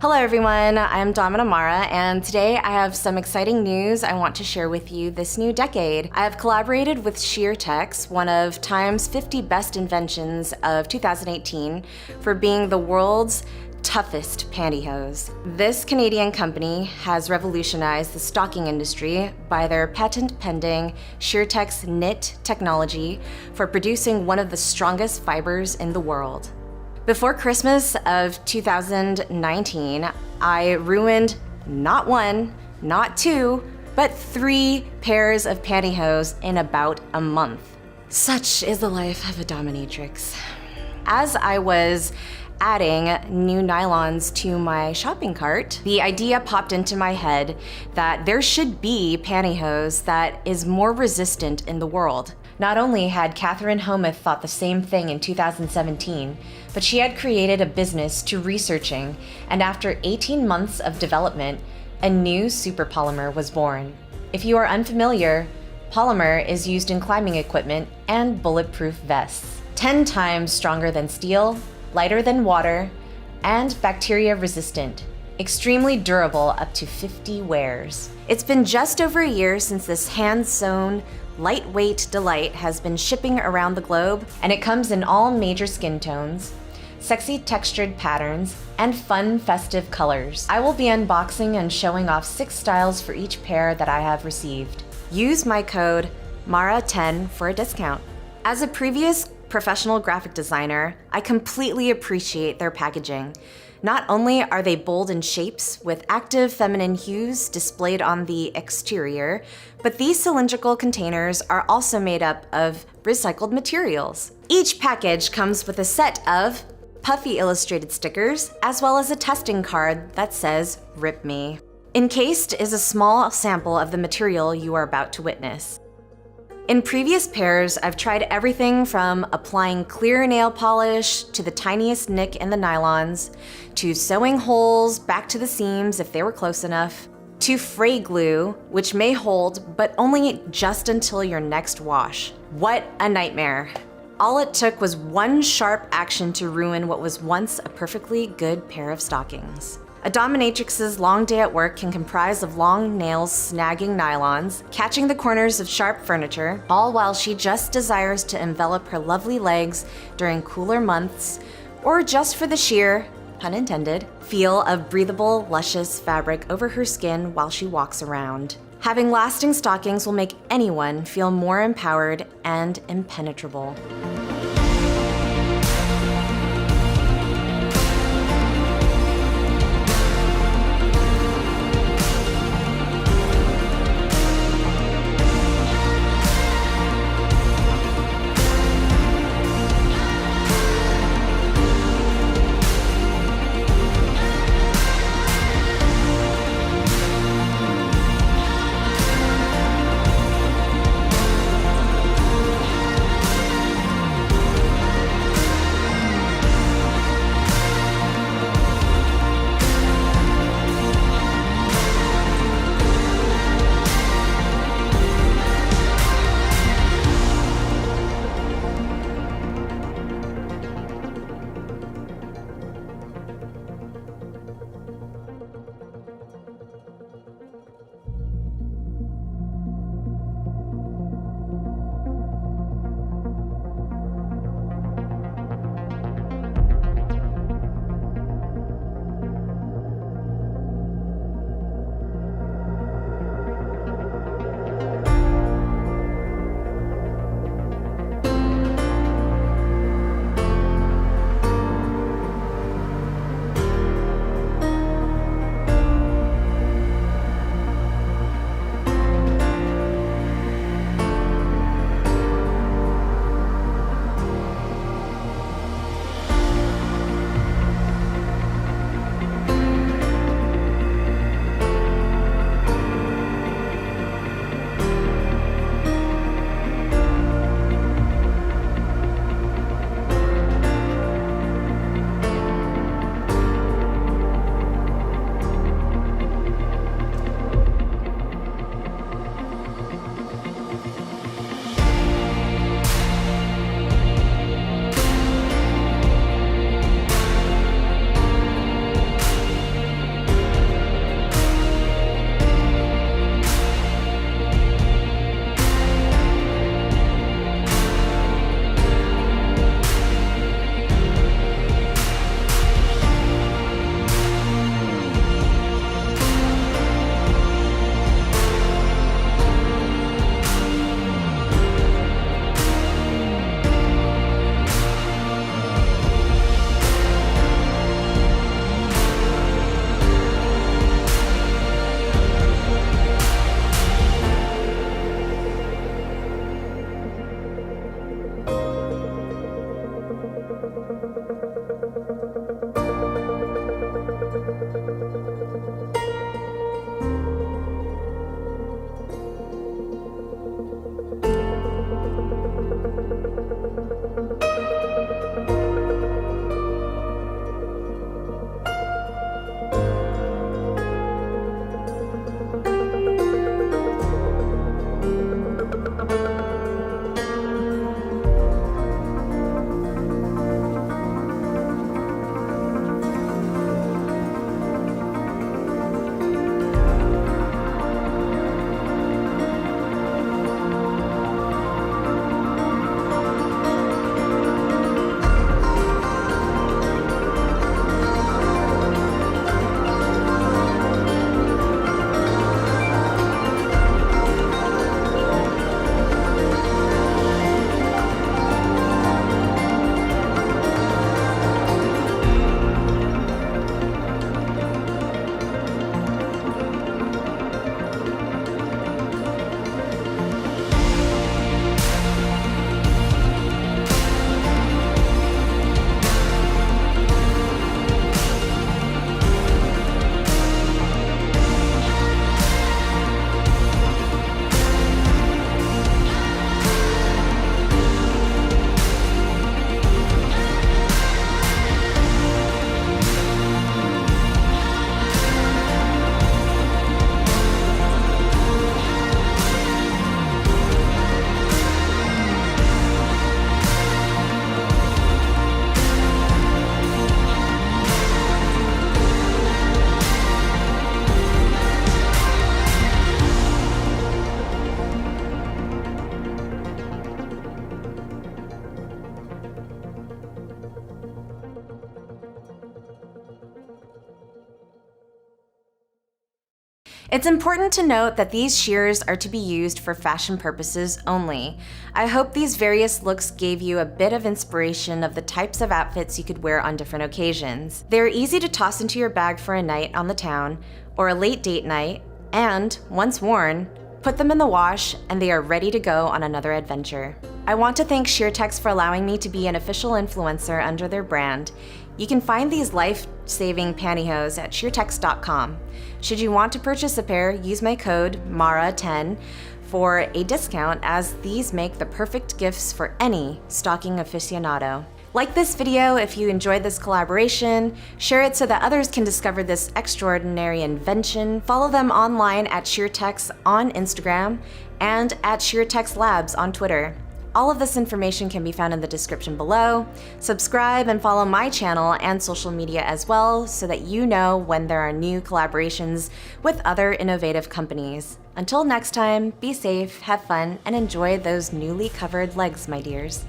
Hello everyone, I'm Domina Mara, and today I have some exciting news I want to share with you this new decade. I have collaborated with Sheertex, one of Time's 50 best inventions of 2018, for being the world's toughest pantyhose. This Canadian company has revolutionized the stocking industry by their patent-pending Sheertex Knit Technology for producing one of the strongest fibers in the world. Before Christmas of 2019, I ruined not one, not two, but 3 pairs of pantyhose in about a month. Such is the life of a dominatrix. As I was adding new nylons to my shopping cart, the idea popped into my head that there should be pantyhose that is more resistant in the world. Not only had Catherine Homuth thought the same thing in 2017, but she had created a business to researching, and after 18 months of development, a new superpolymer was born. If you are unfamiliar, polymer is used in climbing equipment and bulletproof vests. 10 times stronger than steel, lighter than water, and bacteria resistant. Extremely durable up to 50 wears. It's been just over a year since this hand-sewn, lightweight delight has been shipping around the globe, and it comes in all major skin tones, sexy textured patterns, and fun festive colors. I will be unboxing and showing off 6 styles for each pair that I have received. Use my code MARA10 for a discount. As a previous professional graphic designer, I completely appreciate their packaging. Not only are they bold in shapes with active feminine hues displayed on the exterior, but these cylindrical containers are also made up of recycled materials. Each package comes with a set of puffy illustrated stickers, as well as a testing card that says, "Rip Me." Encased is a small sample of the material you are about to witness. In previous pairs, I've tried everything from applying clear nail polish to the tiniest nick in the nylons, to sewing holes back to the seams if they were close enough, to fray glue, which may hold, but only just until your next wash. What a nightmare. All it took was one sharp action to ruin what was once a perfectly good pair of stockings. A dominatrix's long day at work can comprise of long nails snagging nylons, catching the corners of sharp furniture, all while she just desires to envelop her lovely legs during cooler months, or just for the sheer, pun intended, feel of breathable, luscious fabric over her skin while she walks around. Having lasting stockings will make anyone feel more empowered and impenetrable. It's important to note that these shears are to be used for fashion purposes only. I hope these various looks gave you a bit of inspiration of the types of outfits you could wear on different occasions. They're easy to toss into your bag for a night on the town or a late date night, and once worn, put them in the wash and they are ready to go on another adventure. I want to thank Sheertex for allowing me to be an official influencer under their brand. You can find these life-saving pantyhose at sheertex.com. Should you want to purchase a pair, use my code MARA10 for a discount, as these make the perfect gifts for any stocking aficionado. Like this video if you enjoyed this collaboration, share it so that others can discover this extraordinary invention, follow them online at Sheertex on Instagram and at Sheertex Labs on Twitter. All of this information can be found in the description below. Subscribe and follow my channel and social media as well so that you know when there are new collaborations with other innovative companies. Until next time, be safe, have fun, and enjoy those newly covered legs, my dears.